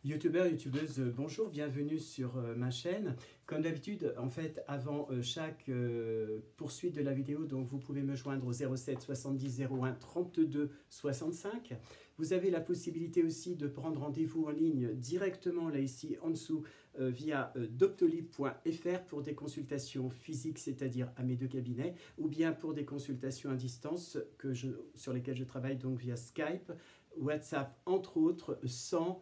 Youtubeurs, youtubeuses, bonjour, bienvenue sur ma chaîne. Comme d'habitude, en fait, avant chaque poursuite de la vidéo, donc vous pouvez me joindre au 07 70 01 32 65. Vous avez la possibilité aussi de prendre rendez-vous en ligne directement là ici en dessous via doctolib.fr pour des consultations physiques, c'est-à-dire à mes deux cabinets, ou bien pour des consultations à distance sur lesquelles je travaille donc via Skype, WhatsApp entre autres, sans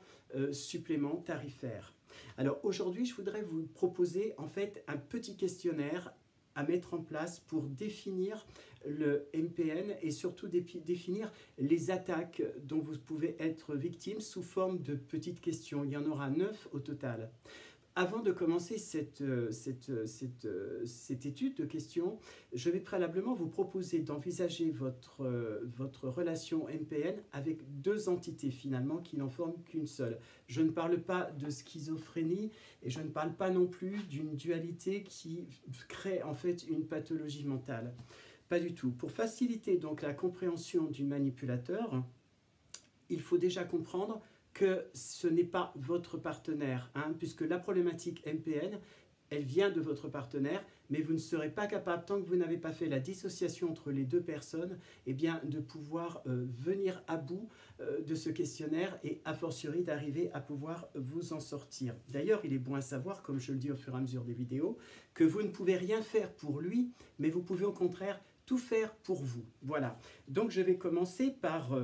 supplément tarifaire. Alors aujourd'hui, je voudrais vous proposer en fait un petit questionnaire à mettre en place pour définir le MPN et surtout définir les attaques dont vous pouvez être victime sous forme de petites questions. Il y en aura 9 au total. Avant de commencer cette étude de questions, je vais préalablement vous proposer d'envisager votre relation MPN avec deux entités finalement qui n'en forment qu'une seule. Je ne parle pas de schizophrénie et je ne parle pas non plus d'une dualité qui crée en fait une pathologie mentale. Pas du tout. Pour faciliter donc la compréhension du manipulateur, il faut déjà comprendre que ce n'est pas votre partenaire, puisque la problématique MPN, elle vient de votre partenaire, mais vous ne serez pas capable, tant que vous n'avez pas fait la dissociation entre les deux personnes, eh bien, de pouvoir venir à bout de ce questionnaire et a fortiori d'arriver à pouvoir vous en sortir. D'ailleurs, il est bon à savoir, comme je le dis au fur et à mesure des vidéos, que vous ne pouvez rien faire pour lui, mais vous pouvez au contraire tout faire pour vous. Voilà. Donc, je vais commencer par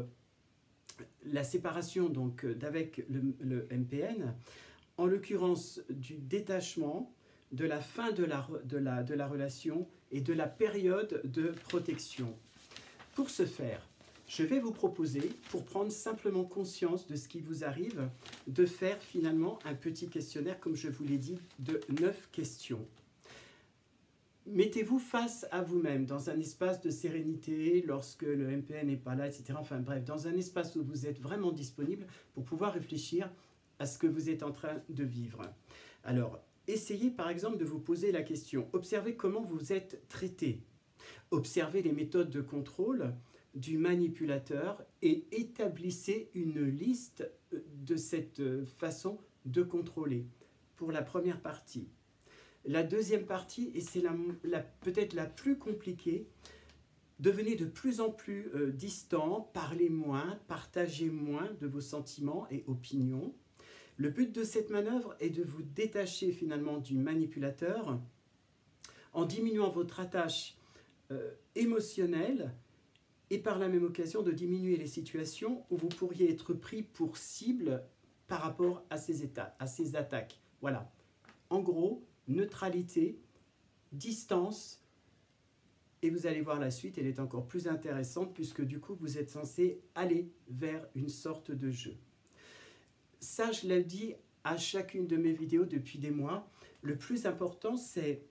la séparation donc d'avec le MPN, en l'occurrence du détachement, de la fin de la relation et de la période de protection. Pour ce faire, je vais vous proposer, pour prendre simplement conscience de ce qui vous arrive, de faire finalement un petit questionnaire, comme je vous l'ai dit, de 9 questions. Mettez-vous face à vous-même dans un espace de sérénité lorsque le MPN n'est pas là, etc. Enfin bref, dans un espace où vous êtes vraiment disponible pour pouvoir réfléchir à ce que vous êtes en train de vivre. Alors, essayez par exemple de vous poser la question, observez comment vous êtes traité, observez les méthodes de contrôle du manipulateur et établissez une liste de cette façon de contrôler pour la première partie. La deuxième partie, et c'est peut-être la plus compliquée, devenez de plus en plus distant, parlez moins, partagez moins de vos sentiments et opinions. Le but de cette manœuvre est de vous détacher finalement du manipulateur en diminuant votre attache émotionnelle et par la même occasion de diminuer les situations où vous pourriez être pris pour cible par rapport à ces attaques. Voilà. En gros, neutralité, distance, et vous allez voir la suite, elle est encore plus intéressante puisque du coup vous êtes censé aller vers une sorte de jeu. Ça, je l'ai dit à chacune de mes vidéos depuis des mois, le plus important c'est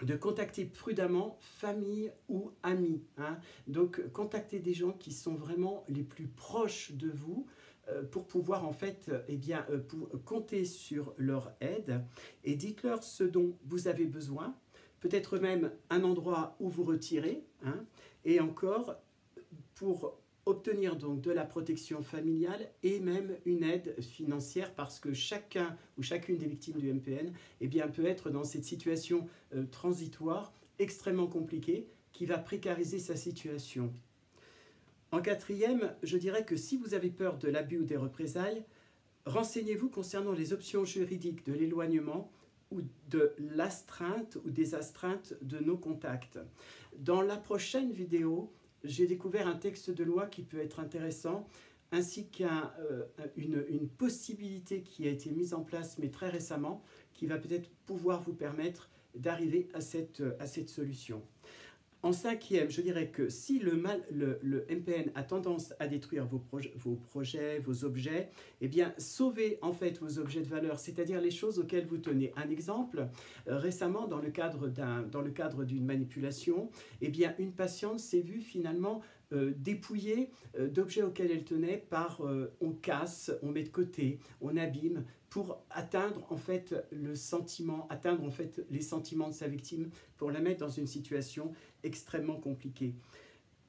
de contacter prudemment famille ou amis. Donc contactez des gens qui sont vraiment les plus proches de vous, pour pouvoir en fait pour compter sur leur aide et dites-leur ce dont vous avez besoin, peut-être même un endroit où vous retirez, et encore pour obtenir donc de la protection familiale et même une aide financière parce que chacun ou chacune des victimes du MPN peut être dans cette situation transitoire extrêmement compliquée qui va précariser sa situation. En quatrième, je dirais que si vous avez peur de l'abus ou des représailles, renseignez-vous concernant les options juridiques de l'éloignement ou de l'astreinte ou des astreintes de nos contacts. Dans la prochaine vidéo, j'ai découvert un texte de loi qui peut être intéressant, ainsi qu'une possibilité qui a été mise en place, mais très récemment, qui va peut-être pouvoir vous permettre d'arriver à cette solution. En cinquième, je dirais que si le MPN a tendance à détruire vos projets, vos objets, sauvez en fait vos objets de valeur, c'est-à-dire les choses auxquelles vous tenez. Un exemple, récemment, dans le cadre d'une manipulation, une patiente s'est vue finalement dépouillée d'objets auxquels elle tenait par on casse, on met de côté, on abîme, pour atteindre en fait les sentiments de sa victime, pour la mettre dans une situation extrêmement compliquée.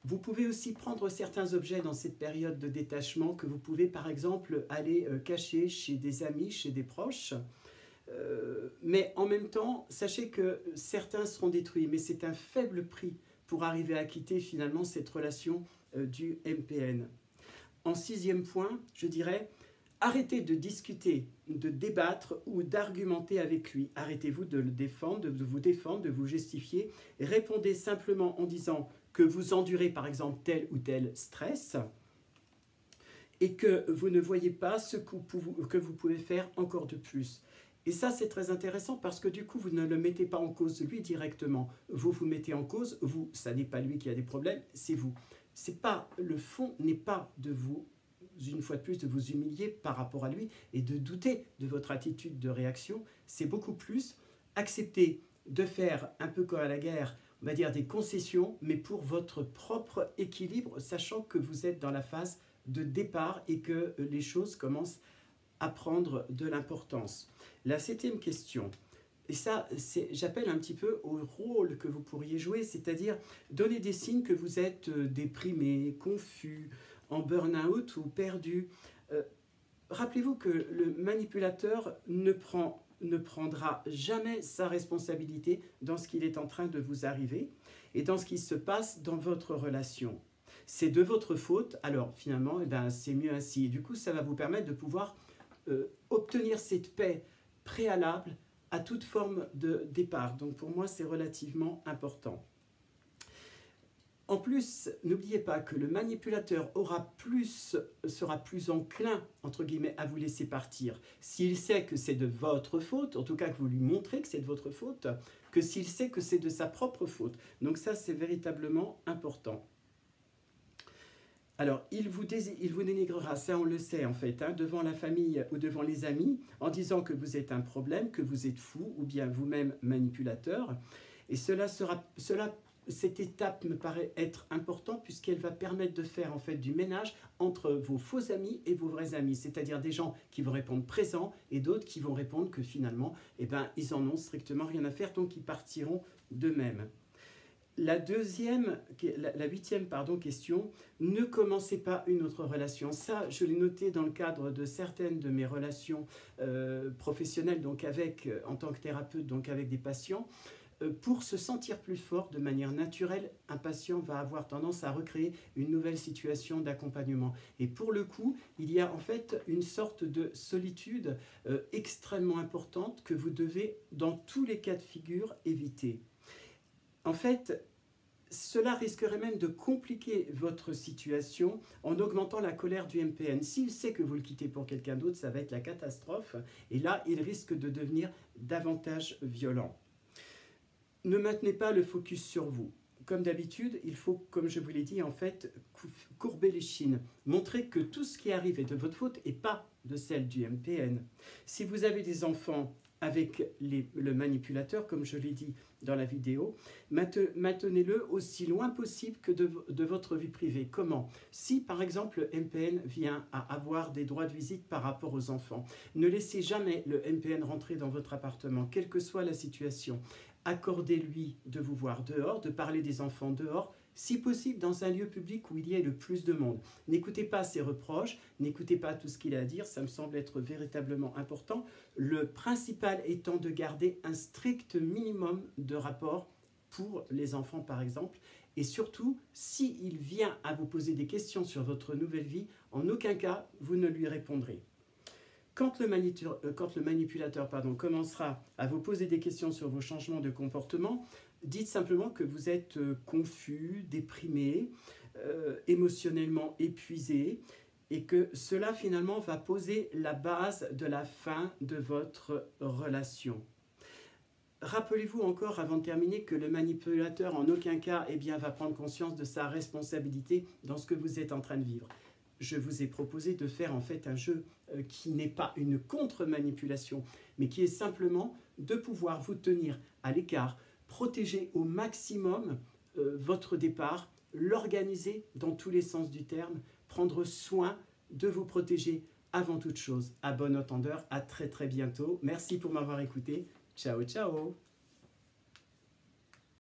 Vous pouvez aussi prendre certains objets dans cette période de détachement que vous pouvez par exemple aller cacher chez des amis, chez des proches. Mais en même temps, sachez que certains seront détruits, mais c'est un faible prix pour arriver à quitter finalement cette relation du MPN. En sixième point, je dirais, arrêtez de discuter, de débattre ou d'argumenter avec lui. Arrêtez-vous de le défendre, de vous défendre, de vous justifier. Répondez simplement en disant que vous endurez par exemple tel ou tel stress et que vous ne voyez pas ce que vous pouvez faire encore de plus. Et ça, c'est très intéressant parce que du coup, vous ne le mettez pas en cause lui directement. Vous vous mettez en cause, vous, ça n'est pas lui qui a des problèmes, c'est vous. C'est pas, le fond n'est pas de vous, une fois de plus, de vous humilier par rapport à lui et de douter de votre attitude de réaction. C'est beaucoup plus accepter de faire un peu comme à la guerre, on va dire des concessions, mais pour votre propre équilibre, sachant que vous êtes dans la phase de départ et que les choses commencent à prendre de l'importance. La septième question, et ça j'appelle un petit peu au rôle que vous pourriez jouer, c'est-à-dire donner des signes que vous êtes déprimé, confus, en burn-out ou perdu. Rappelez-vous que le manipulateur ne prendra jamais sa responsabilité dans ce qu'il est en train de vous arriver et dans ce qui se passe dans votre relation. C'est de votre faute, alors finalement, eh ben, c'est mieux ainsi. Et du coup, ça va vous permettre de pouvoir obtenir cette paix préalable à toute forme de départ. Donc pour moi, c'est relativement important. En plus, n'oubliez pas que le manipulateur sera plus enclin, entre guillemets, à vous laisser partir. S'il sait que c'est de votre faute, en tout cas que vous lui montrez que c'est de votre faute, que s'il sait que c'est de sa propre faute. Donc ça, c'est véritablement important. Alors, il vous dénigrera, ça on le sait en fait, hein, devant la famille ou devant les amis, en disant que vous êtes un problème, que vous êtes fou, ou bien vous-même manipulateur. Et cette étape me paraît être importante puisqu'elle va permettre de faire en fait du ménage entre vos faux amis et vos vrais amis, c'est-à-dire des gens qui vont répondre présent et d'autres qui vont répondre que finalement, eh ben, ils en ont strictement rien à faire, donc ils partiront d'eux-mêmes. La huitième question, ne commencez pas une autre relation. Ça, je l'ai noté dans le cadre de certaines de mes relations professionnelles, donc en tant que thérapeute, donc avec des patients. Pour se sentir plus fort de manière naturelle, un patient va avoir tendance à recréer une nouvelle situation d'accompagnement. Et pour le coup, il y a en fait une sorte de solitude extrêmement importante que vous devez, dans tous les cas de figure, éviter. En fait, cela risquerait même de compliquer votre situation en augmentant la colère du MPN. S'il sait que vous le quittez pour quelqu'un d'autre, ça va être la catastrophe. Et là, il risque de devenir davantage violent. Ne maintenez pas le focus sur vous. Comme d'habitude, il faut, comme je vous l'ai dit, en fait, courber les chines. Montrer que tout ce qui arrive est de votre faute et pas de celle du MPN. Si vous avez des enfants avec le manipulateur, comme je l'ai dit dans la vidéo, maintenez-le aussi loin possible que de votre vie privée. Comment? Si par exemple le MPN vient à avoir des droits de visite par rapport aux enfants, ne laissez jamais le MPN rentrer dans votre appartement, quelle que soit la situation. Accordez-lui de vous voir dehors, de parler des enfants dehors, si possible dans un lieu public où il y ait le plus de monde. N'écoutez pas ses reproches, n'écoutez pas tout ce qu'il a à dire, ça me semble être véritablement important. Le principal étant de garder un strict minimum de rapport pour les enfants par exemple. Et surtout, s'il vient à vous poser des questions sur votre nouvelle vie, en aucun cas vous ne lui répondrez. Quand le manipulateur commencera à vous poser des questions sur vos changements de comportement, dites simplement que vous êtes confus, déprimé, émotionnellement épuisé et que cela finalement va poser la base de la fin de votre relation. Rappelez-vous encore avant de terminer que le manipulateur en aucun cas va prendre conscience de sa responsabilité dans ce que vous êtes en train de vivre. Je vous ai proposé de faire en fait un jeu qui n'est pas une contre-manipulation, mais qui est simplement de pouvoir vous tenir à l'écart, protéger au maximum votre départ, l'organiser dans tous les sens du terme, prendre soin de vous protéger avant toute chose. À bon entendeur, à très très bientôt. Merci pour m'avoir écouté. Ciao, ciao!